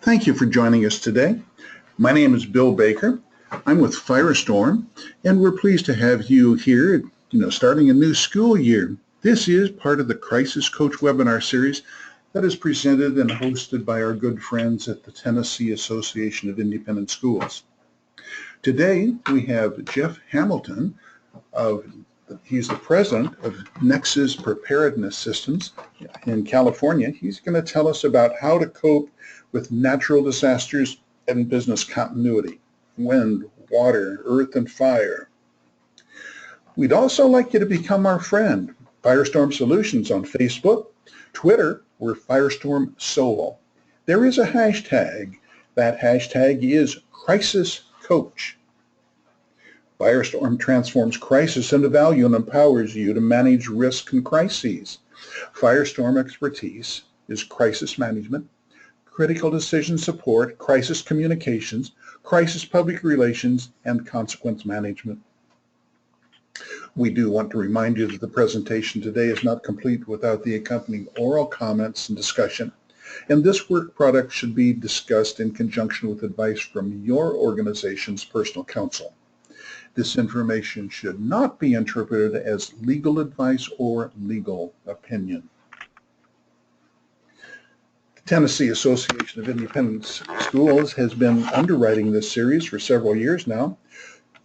Thank you for joining us today. My name is Bill Baker. I'm with Firestorm, and we're pleased to have you here, starting a new school year. This is part of the Crisis Coach webinar series that is presented and hosted by our good friends at the Tennessee Association of Independent Schools. Today, we have Jeff Hamilton. He's the president of Nexus Preparedness Systems in California. He's going to tell us about how to cope with natural disasters and business continuity, wind, water, earth, and fire. We'd also like you to become our friend, Firestorm Solutions on Facebook, Twitter, we're Firestorm Sol. There is a hashtag. That hashtag is Crisis Coach. Firestorm transforms crisis into value and empowers you to manage risk and crises. Firestorm expertise is crisis management, critical decision support, crisis communications, crisis public relations, and consequence management. We do want to remind you that the presentation today is not complete without the accompanying oral comments and discussion, and this work product should be discussed in conjunction with advice from your organization's personal counsel. This information should not be interpreted as legal advice or legal opinion. The Tennessee Association of Independent Schools has been underwriting this series for several years now.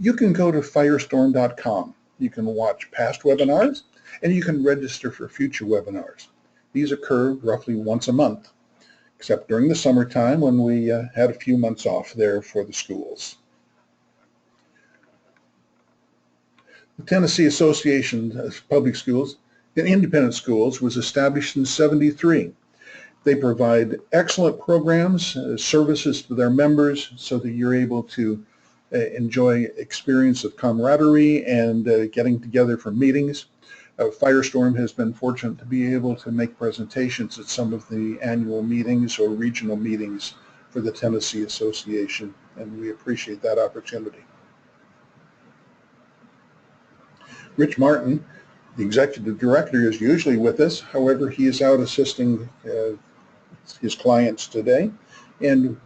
You can go to firestorm.com. You can watch past webinars, and you can register for future webinars. These occur roughly once a month, except during the summertime when we had a few months off there for the schools. The Tennessee Association of Public Schools and Independent Schools was established in '73. They provide excellent programs, services to their members so that you're able to enjoy experience of camaraderie and getting together for meetings. Firestorm has been fortunate to be able to make presentations at some of the annual meetings or regional meetings for the Tennessee Association, and we appreciate that opportunity. Rich Martin, the executive director, is usually with us. However, he is out assisting his clients today, and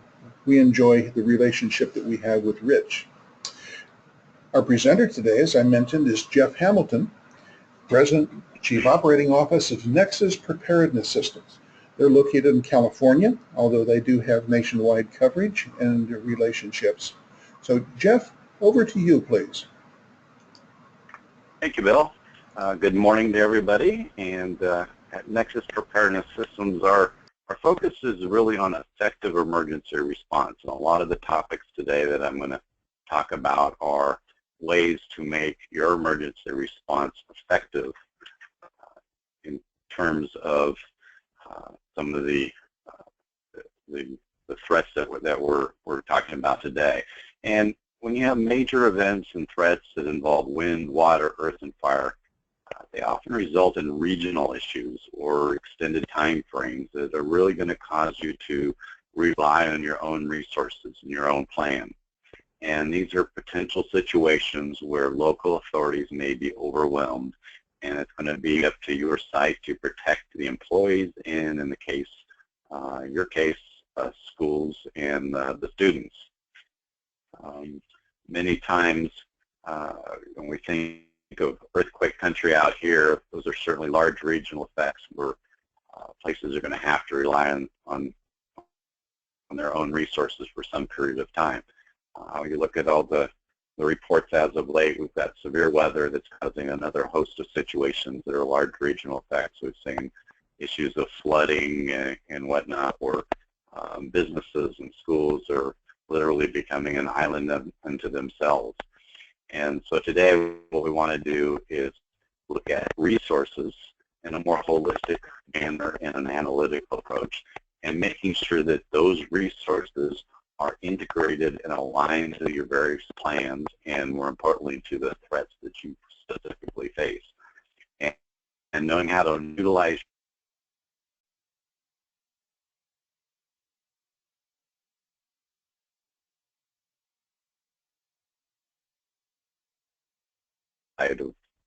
we enjoy the relationship that we have with Rich. Our presenter today, as I mentioned, is Jeff Hamilton, President, Chief Operating Officer of Nexus Preparedness Systems. They're located in California, although they do have nationwide coverage and relationships. So, Jeff, over to you, please. Thank you, Bill. Good morning to everybody. And at Nexus Preparedness Systems, our focus is really on effective emergency response. And a lot of the topics today that I'm going to talk about are ways to make your emergency response effective in terms of some of the threats that we're talking about today. And when you have major events and threats that involve wind, water, earth, and fire, they often result in regional issues or extended time frames that are really going to cause you to rely on your own resources and your own plan. And these are potential situations where local authorities may be overwhelmed, and it's going to be up to your site to protect the employees and, in the case, your case, schools and the students. Many times when we think of earthquake country out here, those are certainly large regional effects where places are going to have to rely on their own resources for some period of time. You look at all the reports as of late, we've got severe weather that's causing another host of situations that are large regional effects. We've seen issues of flooding and whatnot, where businesses and schools are literally becoming an island unto themselves. And so today what we want to do is look at resources in a more holistic manner and an analytical approach, and making sure that those resources are integrated and aligned to your various plans, and more importantly to the threats that you specifically face. And knowing how to utilize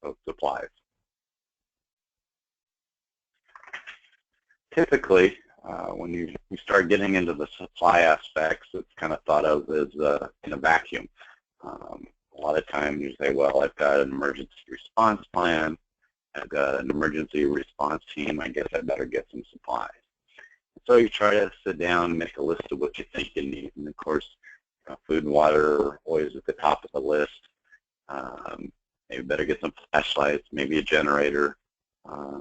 of supplies. Typically, when you start getting into the supply aspects, it's kind of thought of as in a vacuum. A lot of times you say, well, I've got an emergency response plan, I've got an emergency response team, I guess I better get some supplies. So you try to sit down and make a list of what you think you need. And of course, food and water are always at the top of the list. Maybe better get some flashlights, maybe a generator.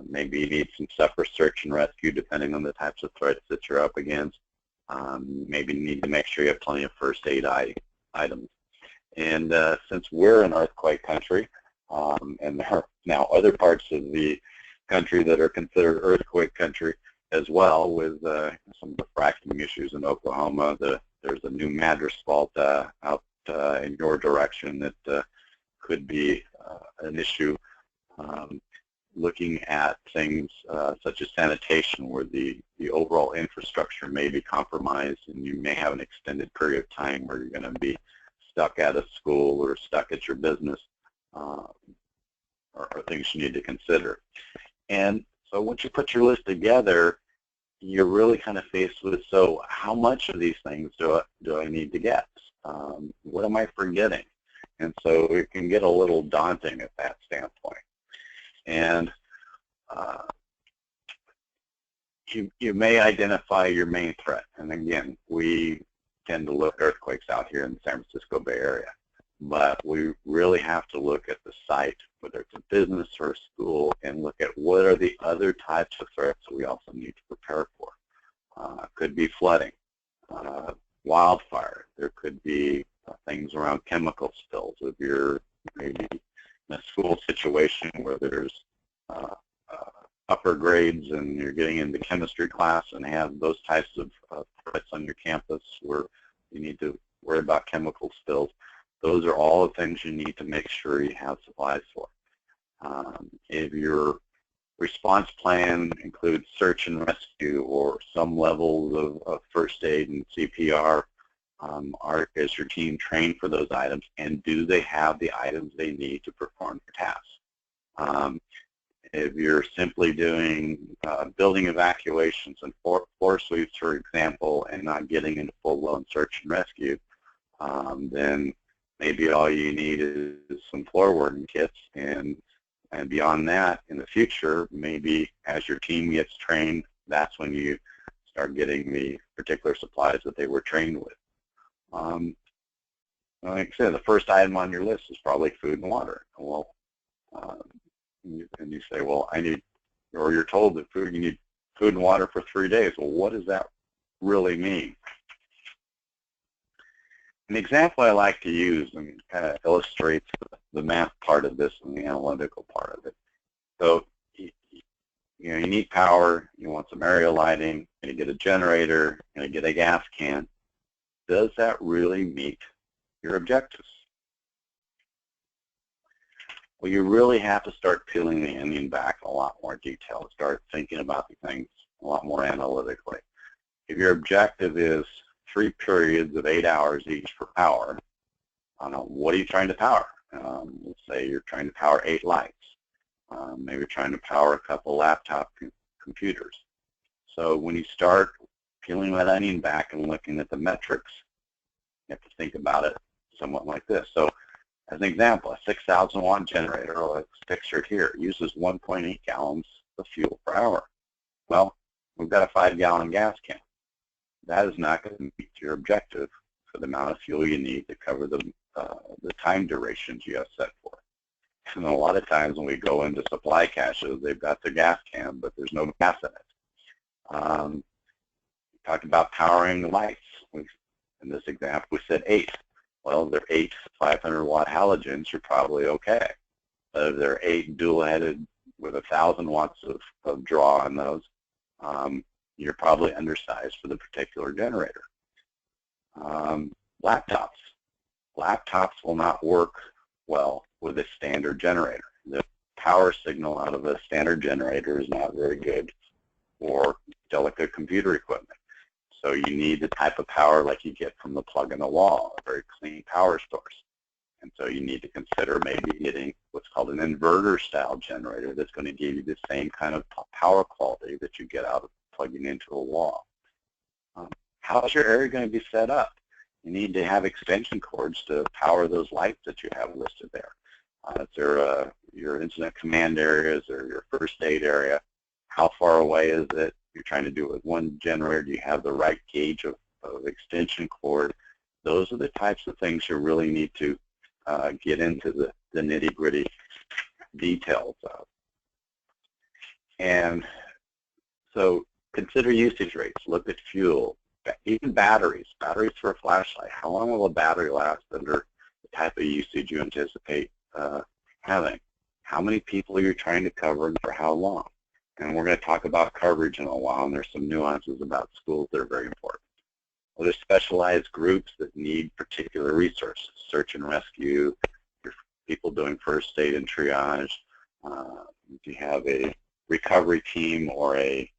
Maybe you need some stuff for search and rescue depending on the types of threats that you're up against. Maybe you need to make sure you have plenty of first aid items. And since we're an earthquake country, and there are now other parts of the country that are considered earthquake country as well, with some of the fracking issues in Oklahoma, there's a new Madras fault out in your direction that could be an issue. Looking at things such as sanitation, where the overall infrastructure may be compromised, and you may have an extended period of time where you're going to be stuck at a school or stuck at your business, are things you need to consider. And so once you put your list together, you're really kind of faced with, so how much of these things do I need to get? What am I forgetting? And so it can get a little daunting at that standpoint. And you may identify your main threat. And again, we tend to look at earthquakes out here in the San Francisco Bay Area. But we really have to look at the site, whether it's a business or a school, and look at what are the other types of threats that we also need to prepare for. Could be flooding, wildfire. There could be things around chemical spills. If you're maybe in a school situation where there's upper grades and you're getting into chemistry class and have those types of threats on your campus where you need to worry about chemical spills, those are all the things you need to make sure you have supplies for. If your response plan includes search and rescue or some levels of first aid and CPR, is your team trained for those items, and do they have the items they need to perform their tasks? If you're simply doing building evacuations and floor sweeps, for example, and not getting into full-blown search and rescue, then maybe all you need is some floor warden kits, and beyond that, in the future, maybe as your team gets trained, that's when you start getting the particular supplies that they were trained with. Like I said, the first item on your list is probably food and water. Well, and you say, well, I need, or you're told that you need food and water for 3 days. Well, what does that really mean? An example I like to use, and kind of illustrates the math part of this and the analytical part of it. So, you need power, you want some area lighting, you get a generator, you get a gas can. Does that really meet your objectives? Well, you really have to start peeling the onion back in a lot more detail, start thinking about the things a lot more analytically. If your objective is 3 periods of 8 hours each for power, what are you trying to power? Let's say you're trying to power 8 lights. Maybe you're trying to power a couple laptop computers. So when you start peeling that onion back and looking at the metrics, you have to think about it somewhat like this. So as an example, a 6,000 watt generator, let's picture it here, uses 1.8 gallons of fuel per hour. Well, we've got a 5-gallon gas can. That is not going to meet your objective for the amount of fuel you need to cover the time durations you have set for. And a lot of times when we go into supply caches, they've got their gas can, but there's no gas in it. We talked about powering the lights. In this example, we said 8. Well, if they're 8 500 watt halogens, you're probably okay. But if they're 8 dual-headed with 1,000 watts of draw on those, you're probably undersized for the particular generator. Laptops. Laptops will not work well with a standard generator. The power signal out of a standard generator is not very good for delicate computer equipment. So you need the type of power like you get from the plug in the wall, a very clean power source. And so you need to consider maybe getting what's called an inverter style generator that's going to give you the same kind of power quality that you get out of plugging into a wall. How is your area going to be set up? You need to have extension cords to power those lights that you have listed there. If they're your incident command areas or your first aid area, how far away is it? You're trying to do it with one generator. Do you have the right gauge of extension cord? Those are the types of things you really need to get into the nitty-gritty details of. And so consider usage rates. Look at fuel, even batteries for a flashlight. How long will a battery last under the type of usage you anticipate having? How many people are you trying to cover and for how long? And we're going to talk about coverage in a while, and there's some nuances about schools that are very important. Well, there's specialized groups that need particular resources, search and rescue, your people doing first aid and triage. If you have a recovery team or a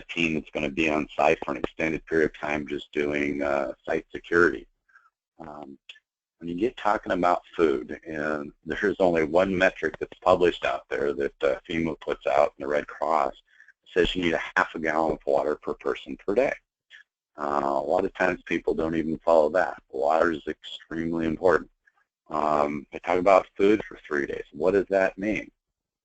team that's going to be on site for an extended period of time just doing site security. When you get talking about food, and there's only one metric that's published out there that FEMA puts out in the Red Cross, it says you need a half a gallon of water per person per day. A lot of times people don't even follow that. Water is extremely important. They talk about food for 3 days. What does that mean?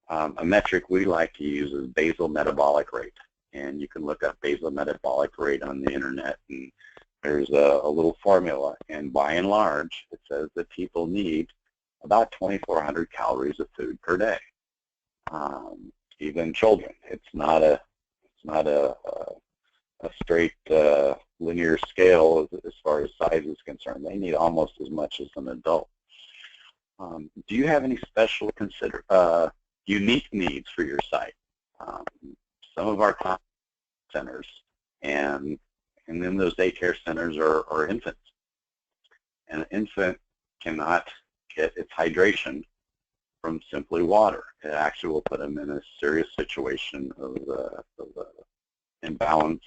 A metric we like to use is basal metabolic rate. And you can look up basal metabolic rate on the internet, and there's a little formula. And by and large, it says that people need about 2,400 calories of food per day. Even children, it's not a straight linear scale as far as size is concerned. They need almost as much as an adult. Do you have any special unique needs for your site? Some of our centers and then those daycare centers are infants. And an infant cannot get its hydration from simply water. It actually will put them in a serious situation of imbalance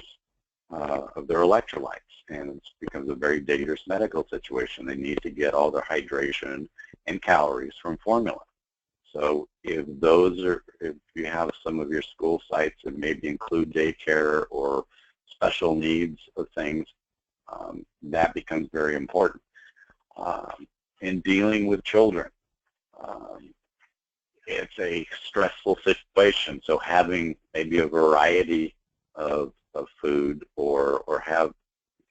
of their electrolytes, and it becomes a very dangerous medical situation. They need to get all their hydration and calories from formula. So if you have some of your school sites that maybe include daycare or special needs of things, that becomes very important. In dealing with children, it's a stressful situation, so having maybe a variety of food or have,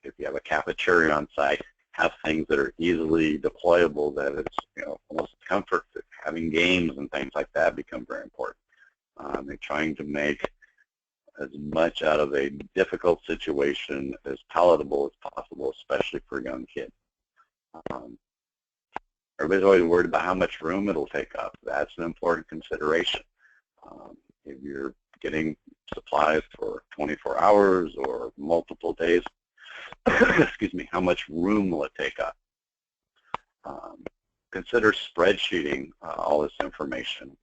if you have a cafeteria on site, have things that are easily deployable, that it's almost comfort food. Having games and things like that become very important. They're trying to make as much out of a difficult situation as palatable as possible, especially for young kids. Everybody's always worried about how much room it'll take up. That's an important consideration. If you're getting supplies for 24 hours or multiple days, excuse me, how much room will it take up? Consider spreadsheeting all this information.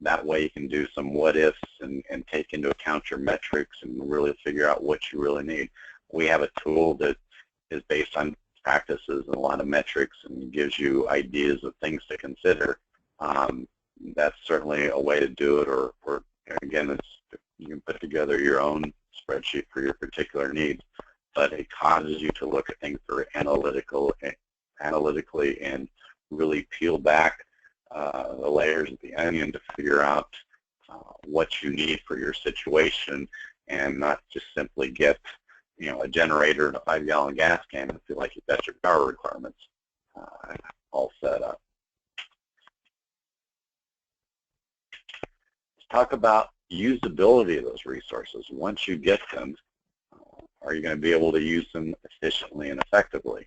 That way you can do some what-ifs and take into account your metrics and really figure out what you really need. We have a tool that is based on practices and a lot of metrics and gives you ideas of things to consider. That's certainly a way to do it, or again, you can put together your own spreadsheet for your particular needs, but it causes you to look at things very analytically and really peel back the layers of the onion to figure out what you need for your situation, and not just simply get a generator and a 5-gallon gas can and feel like you've got your power requirements all set up. Let's talk about usability of those resources. Once you get them, are you going to be able to use them efficiently and effectively?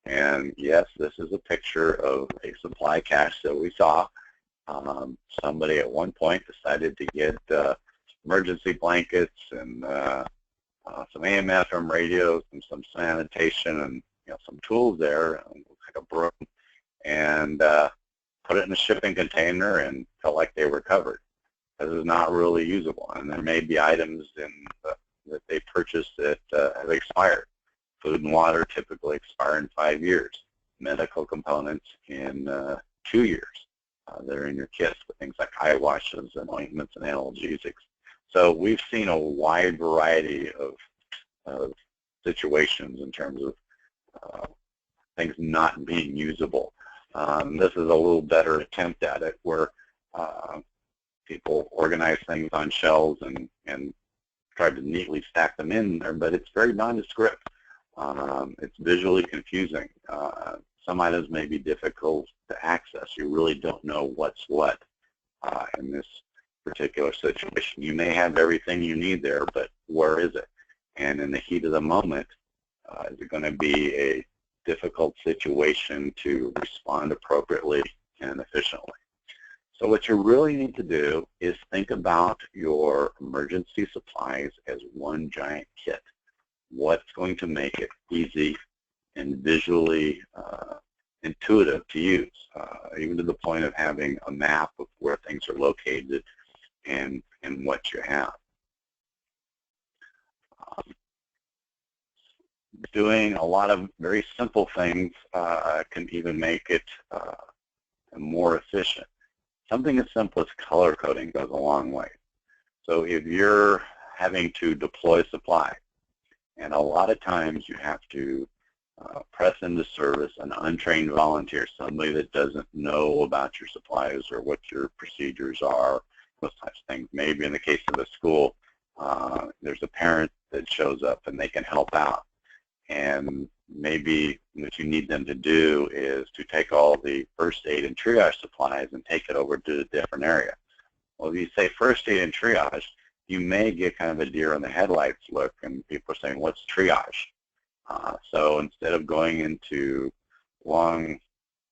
And yes, this is a picture of a supply cache that we saw. Somebody at one point decided to get emergency blankets and some AM FM radios and some sanitation and some tools there, like a broom, and put it in a shipping container and felt like they were covered. This is not really usable, and there may be items that they purchased that have expired. Food and water typically expire in 5 years. Medical components in 2 years. They're in your kits, with things like eye washes and ointments and analgesics. So we've seen a wide variety of situations in terms of things not being usable. This is a little better attempt at it, where people organize things on shelves and try to neatly stack them in there, but it's very nondescript. It's visually confusing. Some items may be difficult to access. You really don't know what's what in this particular situation. You may have everything you need there, but where is it? And in the heat of the moment, is it going to be a difficult situation to respond appropriately and efficiently? So what you really need to do is think about your emergency supplies as one giant kit. What's going to make it easy and visually intuitive to use, even to the point of having a map of where things are located and what you have. Doing a lot of very simple things can even make it more efficient. Something as simple as color coding goes a long way. So if you're having to deploy supply, and a lot of times you have to press into service an untrained volunteer, somebody that doesn't know about your supplies or what your procedures are, those types of things. Maybe in the case of a school, there's a parent that shows up and they can help out. And maybe what you need them to do is to take all the first aid and triage supplies and take it over to a different area. Well, if you say first aid and triage, you may get kind of a deer in the headlights look, and people are saying, what's triage? So instead of going into long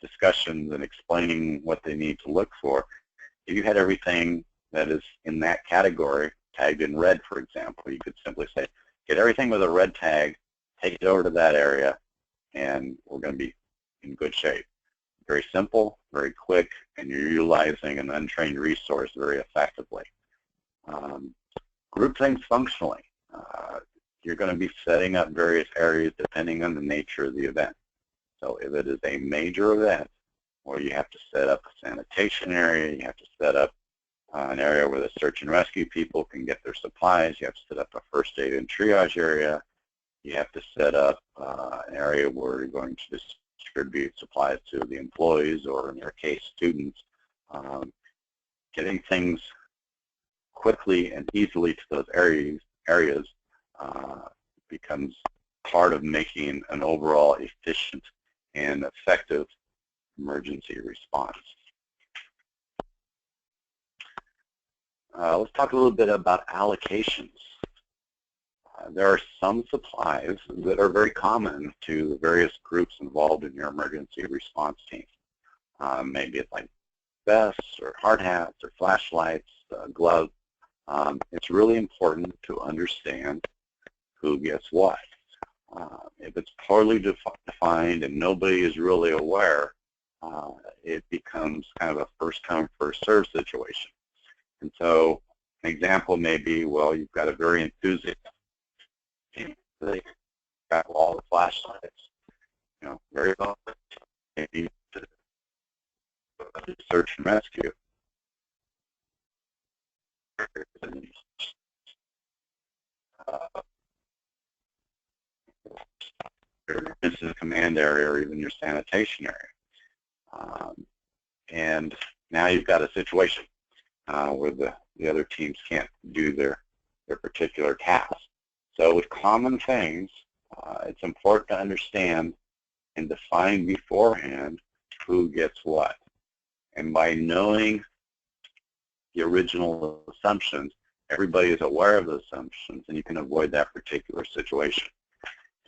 discussions and explaining what they need to look for, if you had everything that is in that category tagged in red, for example, you could simply say, get everything with a red tag, take it over to that area, and we're going to be in good shape. Very simple, very quick, and you're utilizing an untrained resource very effectively. Group things functionally. You're going to be setting up various areas depending on the nature of the event. So if it is a major event, where you have to set up a sanitation area, you have to set up an area where the search and rescue people can get their supplies, you have to set up a first aid and triage area, you have to set up an area where you're going to distribute supplies to the employees, or in your case, students. Getting things quickly and easily to those areas becomes part of making an overall efficient and effective emergency response. Let's talk a little bit about allocations. There are some supplies that are very common to various groups involved in your emergency response team. Maybe it's like vests or hard hats or flashlights, gloves. It's really important to understand who gets what. If it's poorly defined and nobody is really aware, it becomes kind of a first-come, first-served situation. And so an example may be, well, you've got a very enthusiastic team. They got all the flashlights, very well. Maybe to search and rescue. Your incident command area, or even your sanitation area. And now you've got a situation where the other teams can't do their particular task. So with common things, it's important to understand and define beforehand who gets what. And by knowing the original assumptions, everybody is aware of the assumptions, and you can avoid that particular situation.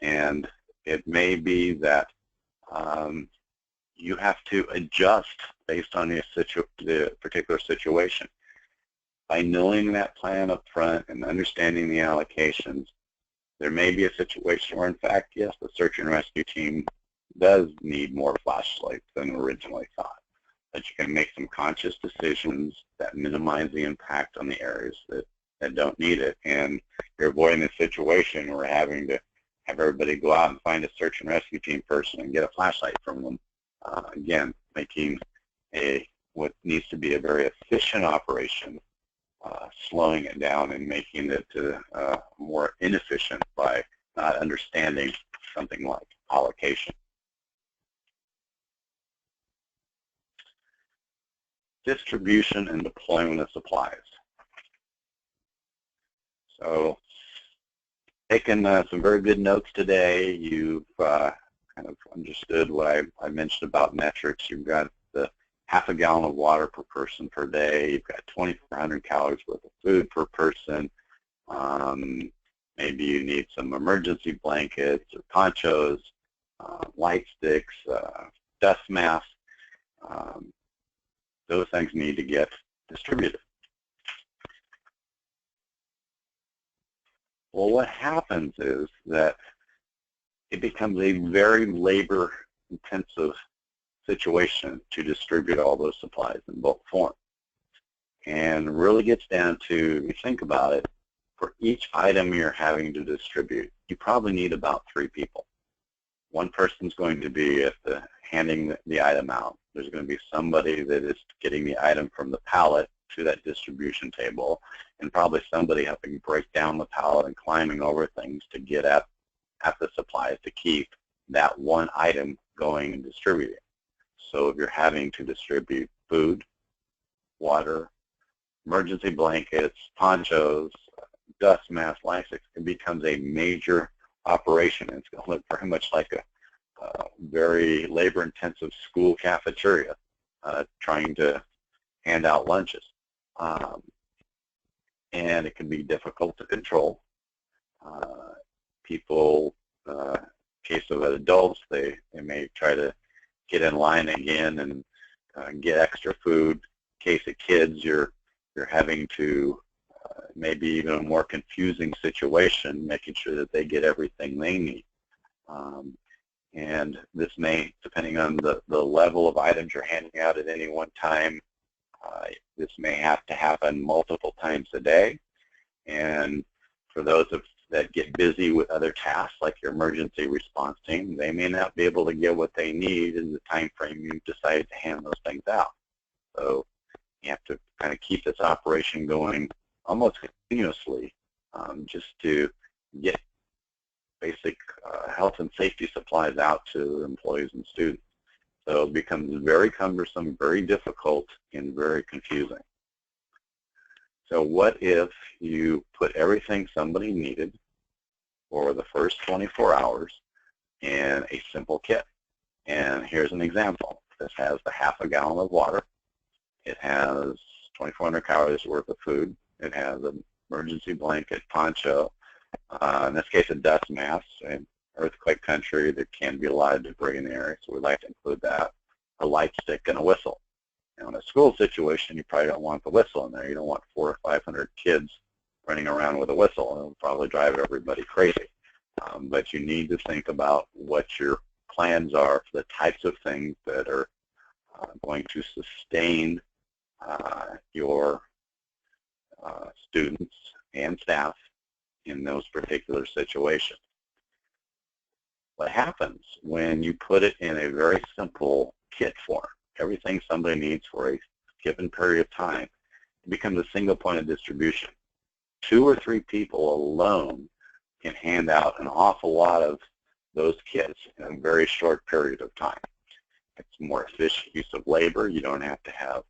And it may be that you have to adjust based on the particular situation. By knowing that plan up front and understanding the allocations, there may be a situation where, in fact, yes, the search and rescue team does need more flashlights than originally thought. But you can make some conscious decisions that minimize the impact on the areas that don't need it. And you're avoiding the situation where having to have everybody go out and find a search and rescue team person and get a flashlight from them. Again, making what needs to be a very efficient operation slowing it down and making it more inefficient by not understanding something like allocation. Distribution and deployment of supplies. So, taken some very good notes today. You've kind of understood what I mentioned about metrics. You've got the half a gallon of water per person per day. You've got 2,400 calories worth of food per person. Maybe you need some emergency blankets or ponchos, light sticks, dust masks. Those things need to get distributed. Well, what happens is that it becomes a very labor-intensive situation to distribute all those supplies in bulk form. And really gets down to, if you think about it, for each item you're having to distribute, you probably need about 3 people. One person's going to be at the handing the item out. There's going to be somebody that is getting the item from the pallet to that distribution table, and probably somebody helping break down the pallet and climbing over things to get at the supplies to keep that one item going and distributing. So if you're having to distribute food, water, emergency blankets, ponchos, dust masks, light sticks, it becomes a major operation. It's going to look very much like a very labor-intensive school cafeteria trying to hand out lunches. And it can be difficult to control. People, case of adults, they may try to get in line again and get extra food. Case of kids, you're having to maybe even a more confusing situation, making sure that they get everything they need. And this may, depending on the level of items you're handing out at any one time, this may have to happen multiple times a day. And for those that get busy with other tasks, like your emergency response team, they may not be able to get what they need in the time frame you decide to hand those things out. So you have to kind of keep this operation going almost continuously, just to get basic health and safety supplies out to employees and students. So it becomes very cumbersome, very difficult, and very confusing. So what if you put everything somebody needed for the first 24 hours in a simple kit? And here's an example. This has the half a gallon of water. It has 2,400 calories worth of food. It has an emergency blanket, poncho, in this case a dust mask. In earthquake country, there can be a lot of debris in the area, so we'd like to include that, a light stick, and a whistle. Now in a school situation, you probably don't want the whistle in there. You don't want 400 or 500 kids running around with a whistle. It'll probably drive everybody crazy. But you need to think about what your plans are for the types of things that are going to sustain your students and staff in those particular situations. What happens when you put it in a very simple kit form, everything somebody needs for a given period of time, it becomes a single point of distribution. 2 or 3 people alone can hand out an awful lot of those kits in a very short period of time. It's more efficient use of labor. You don't have to have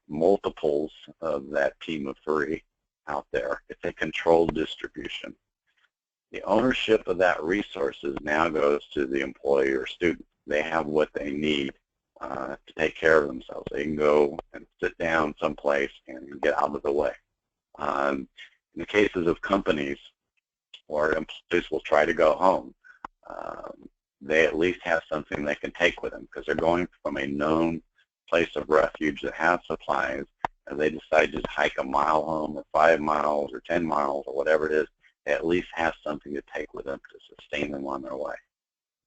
multiples of that team of 3 out there. It's a controlled distribution. The ownership of that resources now goes to the employee or student. They have what they need to take care of themselves. They can go and sit down someplace and get out of the way. In the cases of companies where employees will try to go home, they at least have something they can take with them because they're going from a known place of refuge that has supplies, and they decide to just hike a mile home or 5 miles or 10 miles or whatever it is, they at least have something to take with them to sustain them on their way.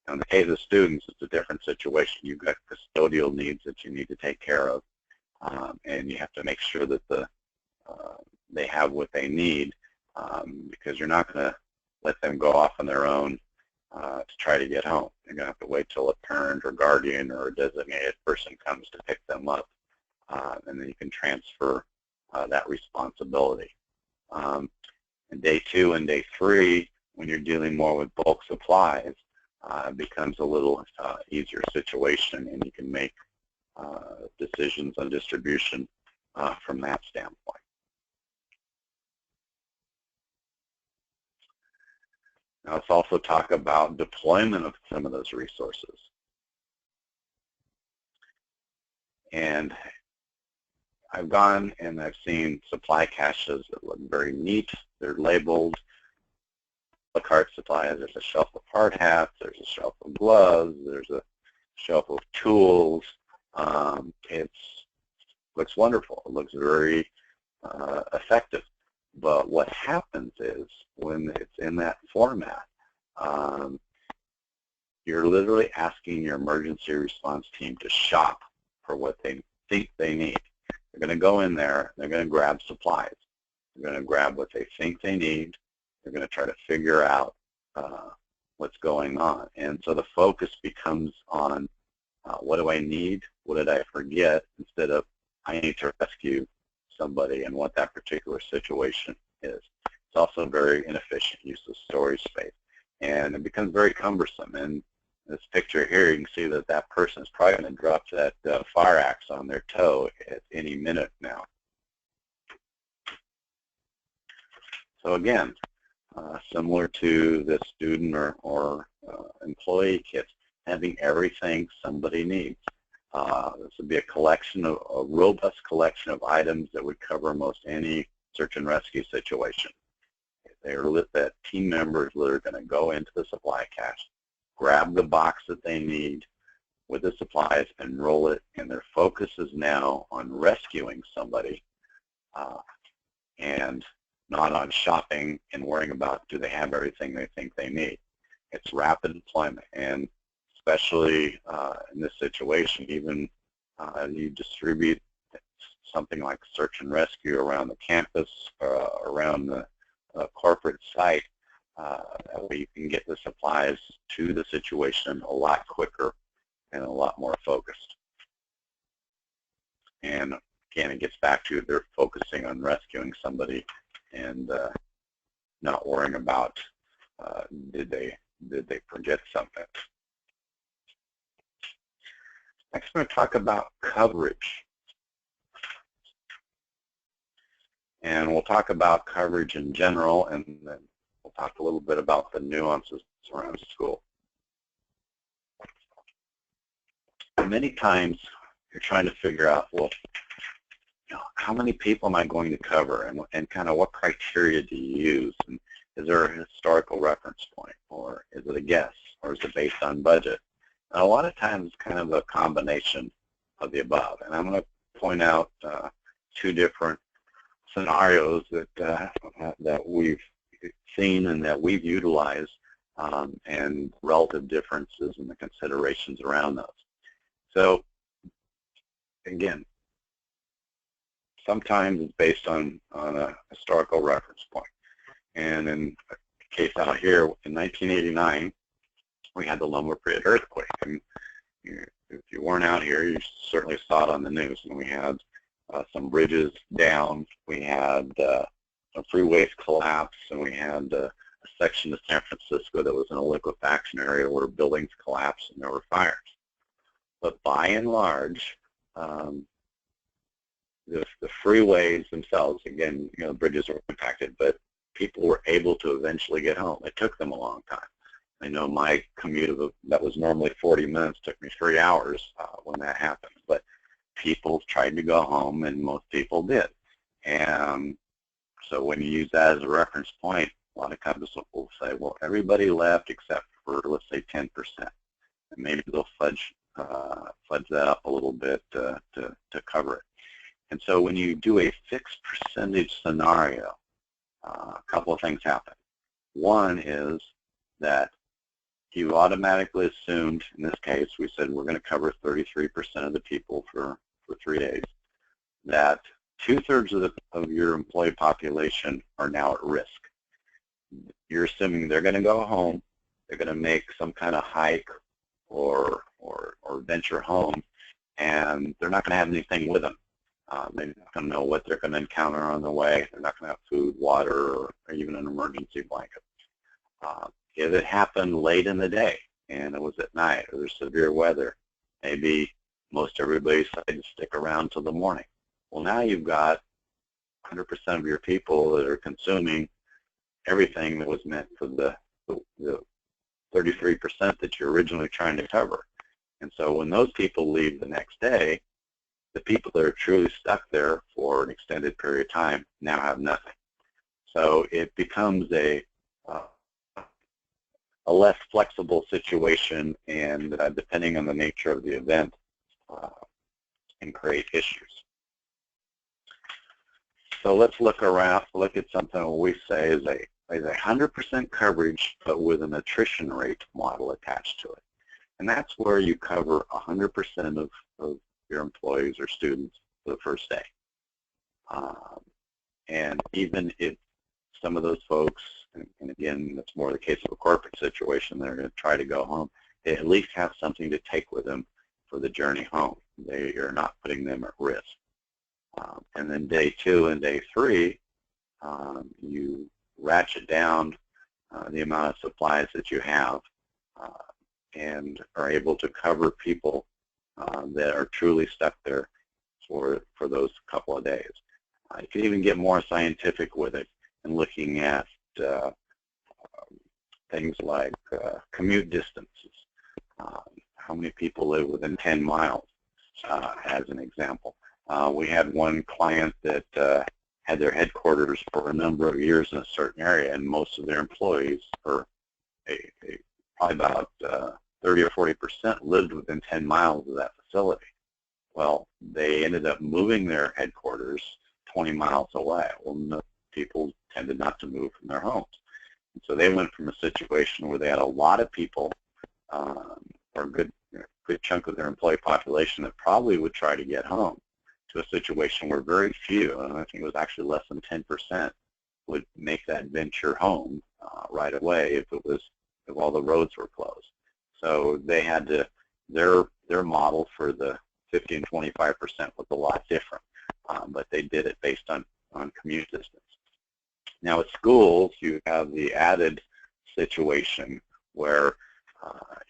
Now, in the case of students, it's a different situation. You've got custodial needs that you need to take care of, and you have to make sure that they have what they need, because you're not going to let them go off on their own to try to get home. You're going to have to wait till a parent or guardian or a designated person comes to pick them up, and then you can transfer that responsibility. And day 2 and day 3, when you're dealing more with bulk supplies, it becomes a little easier situation, and you can make decisions on distribution from that standpoint. Now let's also talk about deployment of some of those resources. And I've gone and I've seen supply caches that look very neat. They're labeled. A cart supplies, there's a shelf of hard hats, there's a shelf of gloves, there's a shelf of tools. It looks wonderful. It looks very effective. But what happens is when it's in that format, you're literally asking your emergency response team to shop for what they think they need. They're going to go in there, they're going to grab supplies. They're going to grab what they think they need. They're going to try to figure out what's going on. And so the focus becomes on what do I need, what did I forget, instead of I need to rescue somebody and what that particular situation is. It's also very inefficient use of storage space. And it becomes very cumbersome. And this picture here, you can see that that person is probably going to drop that fire axe on their toe at any minute now. So again, similar to the student or employee kits, having everything somebody needs. This would be a collection of a robust collection of items that would cover most any search and rescue situation. They're that team members that are going to go into the supply cache, grab the box that they need with the supplies and roll it, and their focus is now on rescuing somebody and not on shopping and worrying about do they have everything they think they need. It's rapid deployment, and especially in this situation, even you distribute something like search and rescue around the campus, around the corporate site, that way you can get the supplies to the situation a lot quicker and a lot more focused. And again, it gets back to they're focusing on rescuing somebody and not worrying about did they forget something. Next, I'm going to talk about coverage. And we'll talk about coverage in general, and then we'll talk a little bit about the nuances around school. Many times, you're trying to figure out, well, how many people am I going to cover, and kind of what criteria do you use? And is there a historical reference point, or is it a guess, or is it based on budget? And a lot of times, it's kind of a combination of the above. And I'm going to point out 2 different scenarios that we've seen and that we've utilized, and relative differences in the considerations around those. So again, sometimes it's based on a historical reference point. And in a case out here, in 1989, we had the Loma Prieta earthquake. And if you weren't out here, you certainly saw it on the news. And we had some bridges down, we had some freeways collapse, and we had a section of San Francisco that was in a liquefaction area where buildings collapsed and there were fires. But by and large, the freeways themselves, again, the bridges were impacted, but people were able to eventually get home. It took them a long time. I know my commute that was normally 40 minutes took me 3 hours when that happened. But people tried to go home, and most people did. And so when you use that as a reference point, a lot of companies will say, well, everybody left except for, let's say, 10%. And maybe they'll fudge that up a little bit to cover it. And so when you do a fixed percentage scenario, a couple of things happen. One is that you automatically assumed, in this case, we said we're going to cover 33% of the people for 3 days, that 2/3 of your employee population are now at risk. You're assuming they're going to go home, they're going to make some kind of hike or venture home, and they're not going to have anything with them. They're not going to know what they're going to encounter on the way. They're not going to have food, water, or even an emergency blanket. If it happened late in the day and it was at night or there's severe weather, maybe most everybody decided to stick around till the morning. Well, now you've got 100% of your people that are consuming everything that was meant for the 33% that you're originally trying to cover. And so when those people leave the next day, the people that are truly stuck there for an extended period of time now have nothing. So it becomes a less flexible situation, and depending on the nature of the event, can create issues. So let's look at something we say is a 100% coverage, but with an attrition rate model attached to it. And that's where you cover 100% of your employees or students for the first day. And even if some of those folks, and again, that's more the case of a corporate situation, they're going to try to go home, they at least have something to take with them for the journey home. They are not putting them at risk. And then day 2 and day 3, you ratchet down the amount of supplies that you have and are able to cover people that are truly stuck there for those couple of days. You can even get more scientific with it and looking at things like commute distances. How many people live within 10 miles, as an example. We had one client that had their headquarters for a number of years in a certain area, and most of their employees, or probably about 30 or 40%, lived within 10 miles of that facility. Well, they ended up moving their headquarters 20 miles away. Well, people tended not to move from their homes. And so they went from a situation where they had a lot of people, or a good chunk of their employee population that probably would try to get home, to a situation where very few, and I think it was actually less than 10%, would make that venture home right away if all the roads were closed. So they had to, their model for the 50 and 25% was a lot different, but they did it based on commute distance. Now at schools, you have the added situation where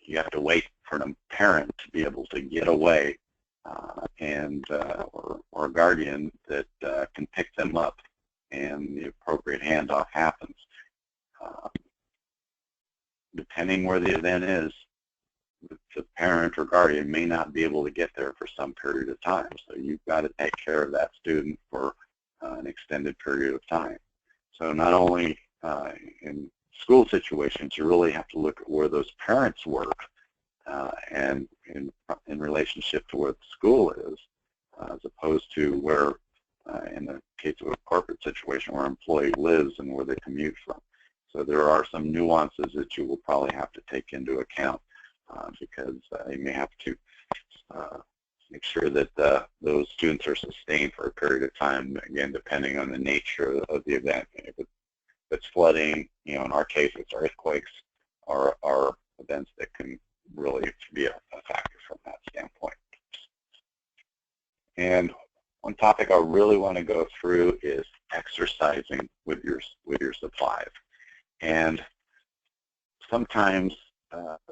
you have to wait for a parent to be able to get away or a guardian that can pick them up, and the appropriate handoff happens. Depending where the event is, the parent or guardian may not be able to get there for some period of time, so you've got to take care of that student for an extended period of time. So not only in school situations, you really have to look at where those parents work and in relationship to where the school is, as opposed to where, in the case of a corporate situation, where an employee lives and where they commute from. So there are some nuances that you will probably have to take into account because you may have to make sure that those students are sustained for a period of time, again, depending on the nature of the event. If it's flooding, in our case, it's earthquakes, or events that can really be a factor from that standpoint. And one topic I really want to go through is exercising with your supplies. And sometimes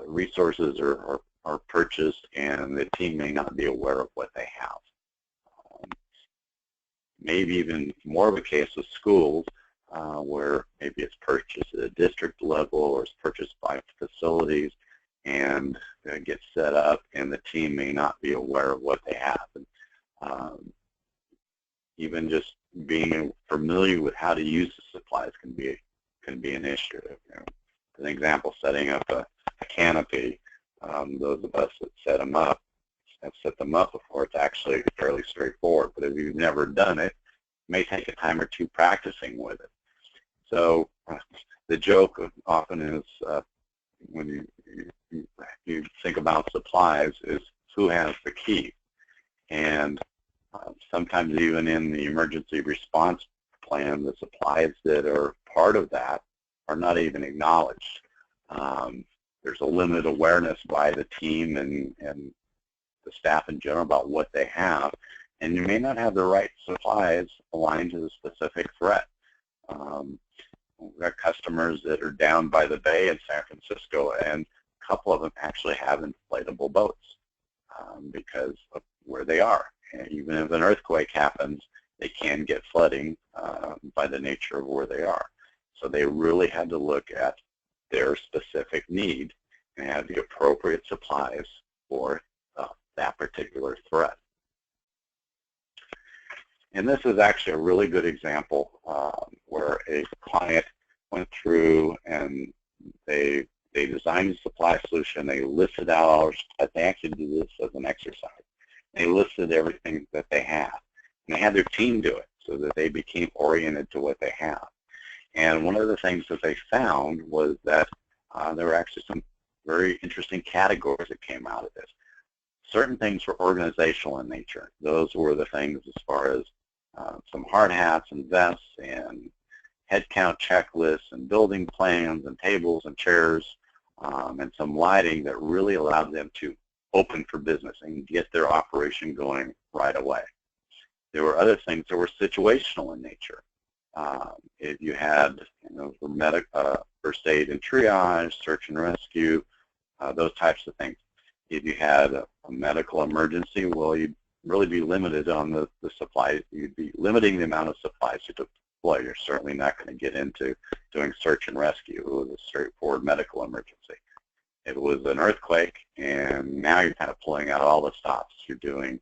resources are purchased and the team may not be aware of what they have. Maybe even more of a case with schools where maybe it's purchased at a district level or it's purchased by facilities and gets set up, and the team may not be aware of what they have. And, even just being familiar with how to use the supplies can be an issue. As an example, setting up a canopy, those of us that set them up have set them up before. It's actually fairly straightforward, but if you've never done it, it may take a time or two practicing with it. So the joke often is when you think about supplies is who has the key. And sometimes even in the emergency response plan, the supplies that are part of that are not even acknowledged. There's a limited awareness by the team and the staff in general about what they have, and you may not have the right supplies aligned to the specific threat. We've got customers that are down by the bay in San Francisco, and a couple of them actually have inflatable boats because of where they are. And even if an earthquake happens, they can get flooding by the nature of where they are. So they really had to look at their specific need and have the appropriate supplies for that particular threat. And this is actually a really good example where a client went through and they designed a supply solution. They listed out all, they actually did this as an exercise. They listed everything that they had, and they had their team do it so that they became oriented to what they have. And one of the things that they found was that there were actually some very interesting categories that came out of this. Certain things were organizational in nature. Those were the things as far as some hard hats and vests and headcount checklists and building plans and tables and chairs and some lighting that really allowed them to open for business and get their operation going right away. There were other things that were situational in nature. If you had, for first aid and triage, search and rescue, those types of things. If you had a medical emergency, well, you'd really be limited on the supplies. You'd be limiting the amount of supplies you deploy. You're certainly not going to get into doing search and rescue. It was a straightforward medical emergency. If it was an earthquake, and now you're kind of pulling out all the stops. You're doing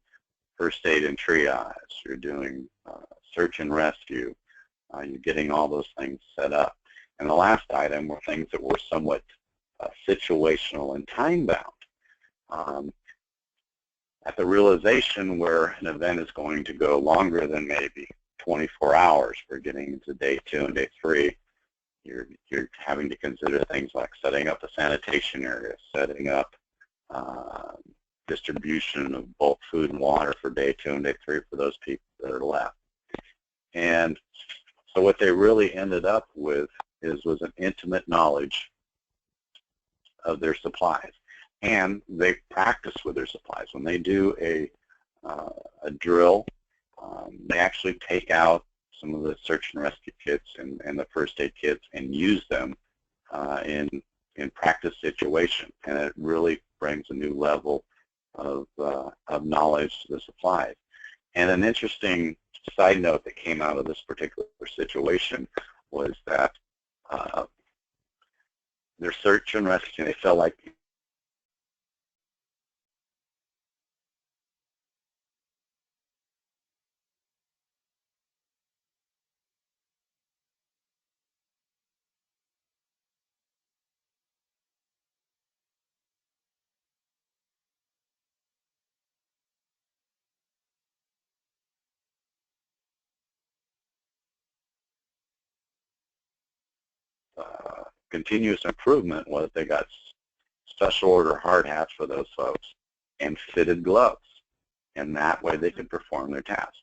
first aid and triage. You're doing search and rescue. You're getting all those things set up. And the last item were things that were somewhat situational and time-bound. At the realization where an event is going to go longer than maybe 24 hours, we're getting into day 2 and day 3, you're having to consider things like setting up a sanitation area, setting up distribution of bulk food and water for day 2 and day 3 for those people that are left. And so what they really ended up with was an intimate knowledge of their supplies. And they practice with their supplies. When they do a drill, they actually take out some of the search and rescue kits and the first aid kits and use them in practice situation. And it really brings a new level of knowledge to the supplies. And an interesting side note that came out of this particular situation was that their search and rescue, they felt like continuous improvement was they got special order hard hats for those folks and fitted gloves, and that way they could perform their task.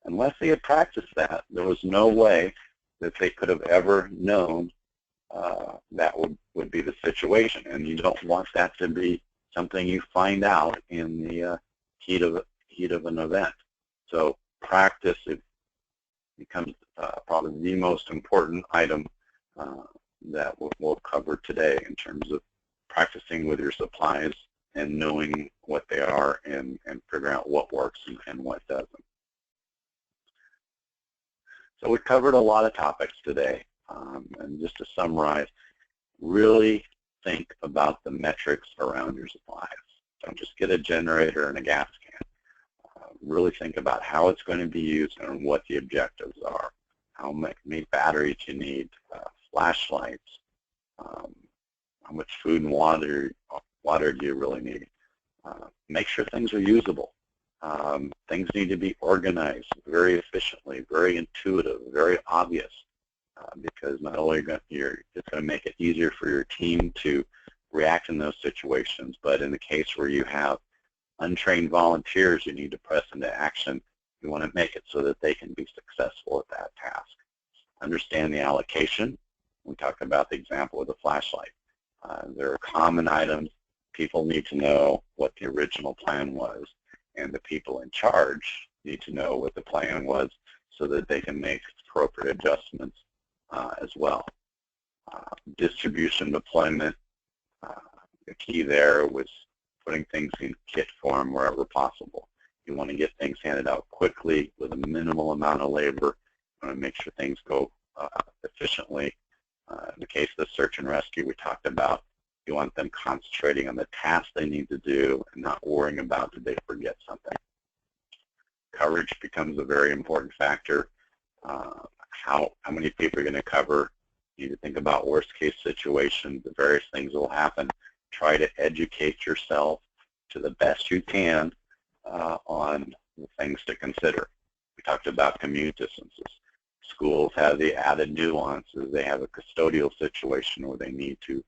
Unless they had practiced that, there was no way that they could have ever known that would be the situation. And you don't want that to be something you find out in the heat of an event. So practice, it becomes probably the most important item that we'll cover today in terms of practicing with your supplies and knowing what they are and figuring out what works and what doesn't. So we covered a lot of topics today, and just to summarize, really think about the metrics around your supplies. Don't just get a generator and a gas can. Really think about how it's going to be used and what the objectives are, how many batteries you need, flashlights, how much food and water do you really need. Make sure things are usable. Things need to be organized very efficiently, very intuitive, very obvious, because not only it's going to make it easier for your team to react in those situations, but in the case where you have untrained volunteers you need to press into action, you want to make it so that they can be successful at that task. Understand the allocation. We talked about the example of the flashlight. There are common items. People need to know what the original plan was, and the people in charge need to know what the plan was so that they can make appropriate adjustments as well. Distribution deployment, the key there was putting things in kit form wherever possible. You want to get things handed out quickly with a minimal amount of labor. You want to make sure things go efficiently. In the case of the search and rescue we talked about, you want them concentrating on the tasks they need to do and not worrying about did they forget something. Coverage becomes a very important factor. How many people are going to cover? You need to think about worst case situations, the various things that will happen. Try to educate yourself to the best you can on the things to consider. We talked about commute distances. Schools have the added nuances. They have a custodial situation where they need to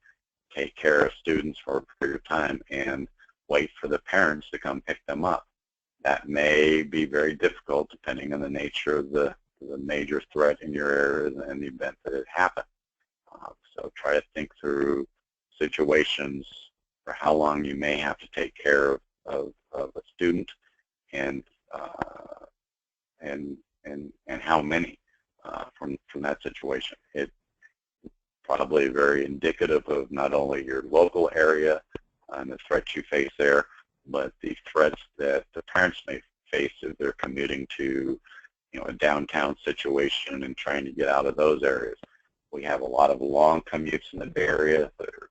take care of students for a period of time and wait for the parents to come pick them up. That may be very difficult depending on the nature of the major threat in your area and the event that it happened. So try to think through situations for how long you may have to take care of a student and how many from that situation. It's probably very indicative of not only your local area and the threats you face there, but the threats that the parents may face if they're commuting to, a downtown situation and trying to get out of those areas. We have a lot of long commutes in the Bay Area that are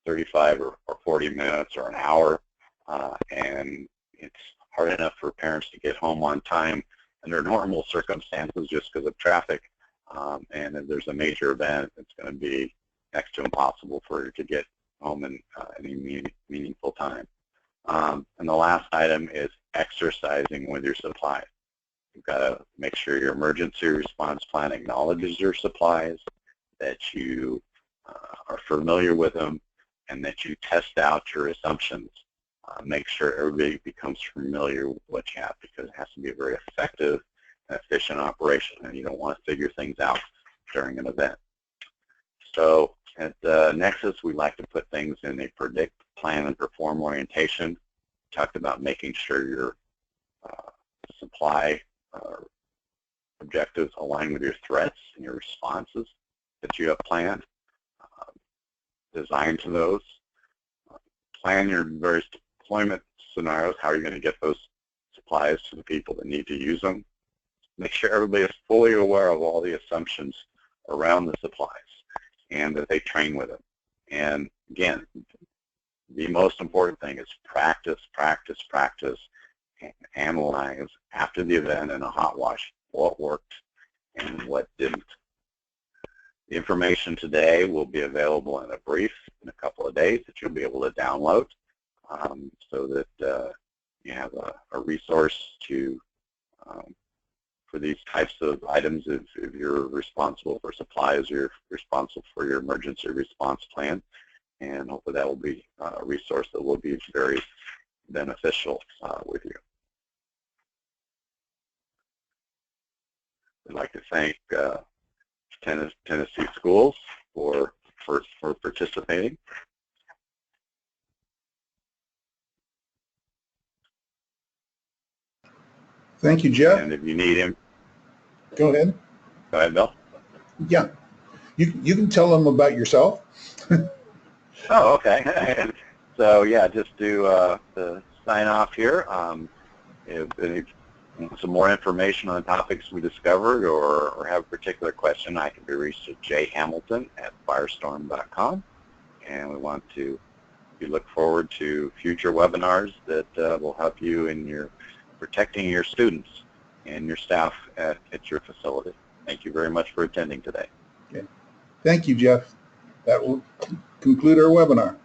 35 or 40 minutes or an hour, and it's hard enough for parents to get home on time under normal circumstances just because of traffic, and if there's a major event, it's going to be next to impossible for her to get home in any meaningful time. And the last item is exercising with your supplies. You've got to make sure your emergency response plan acknowledges your supplies, that you are familiar with them, and that you test out your assumptions. Make sure everybody becomes familiar with what you have, because it has to be a very effective and efficient operation, and you don't want to figure things out during an event. So at Nexus, we like to put things in a predict, plan, and perform orientation. We talked about making sure your supply objectives align with your threats and your responses that you have planned. Design to those. Plan your various deployment scenarios, how you're going to get those supplies to the people that need to use them. Make sure everybody is fully aware of all the assumptions around the supplies and that they train with them. And again, the most important thing is practice, practice, practice, and analyze after the event in a hot wash what worked and what didn't. The information today will be available in a brief in a couple of days that you'll be able to download, so that you have a resource to for these types of items. If you're responsible for supplies, you're responsible for your emergency response plan, and hopefully that will be a resource that will be very beneficial with you. I'd like to thank Tennessee Schools for participating. Thank you, Jeff. And if you need him, go ahead. Go ahead, Bill. Yeah, you can tell them about yourself. Oh, okay. So yeah, just to sign off here. If any some more information on the topics we discovered, or have a particular question, I can be reached at jhamilton@firestorm.com. And we look forward to future webinars that will help you in your protecting your students and your staff at your facility. Thank you very much for attending today. Okay. Thank you, Jeff. That will conclude our webinar.